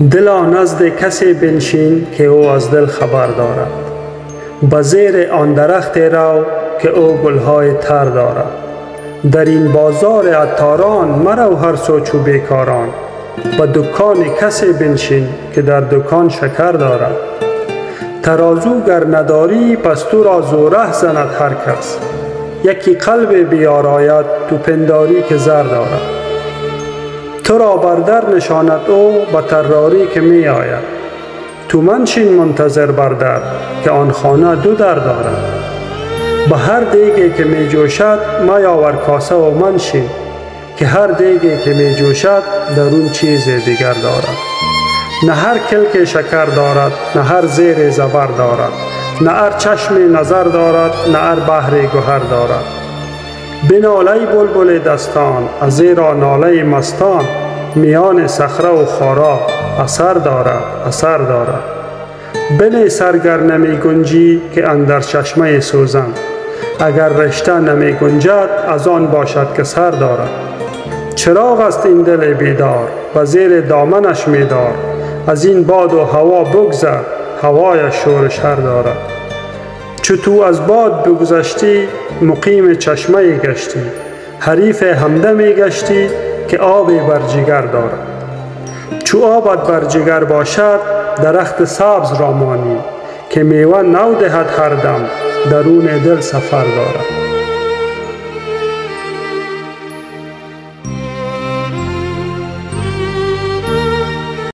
دلا نزد کسی بنشین که او از دل خبر دارد. به زیر آن درخت رو که او گلهای تر دارد. در این بازار عطاران مرو هر سو چو بیکاران. به دکان کسی بنشین که در دکان شکر دارد. ترازو گر نداری پس تو را زوره زند هر کس. یکی قلب بیار آید تو پنداری که زر دارد. تو را بر در نشاند او به طراری که می آید. تو منشین منتظر بر در که آن خانه دو در دارد. به هر دیگی که می جوشد میاور کاسه و منشین که هر دیگی که می جوشد درون چیز دیگر دارد. نه هر کلک شکر دارد، نه هر زیر زبر دارد، نه هر چشم نظر دارد، نه هر بحر گوهر دارد. بناله بلبل دستان از زیرا ناله مستان. میان صخره و خارا اثر دارد، اثر دارد. بنه سرگر نمی گنجی که اندر چشمه سوزن. اگر رشته نمی گنجد از آن باشد که سر دارد. چراغ است این دل بیدار و زیر دامنش می دار. از این باد و هوا بگذر، هوای شور شر دارد. چو تو از باد بگذشتی مقیم چشمه گشتی. حریف همدمی گشتی که آبی بر جگر دارد. چو آبت بر جگر باشد درخت سبز را مانی که میوه نو دهد هر دم درون دل سفر دارد.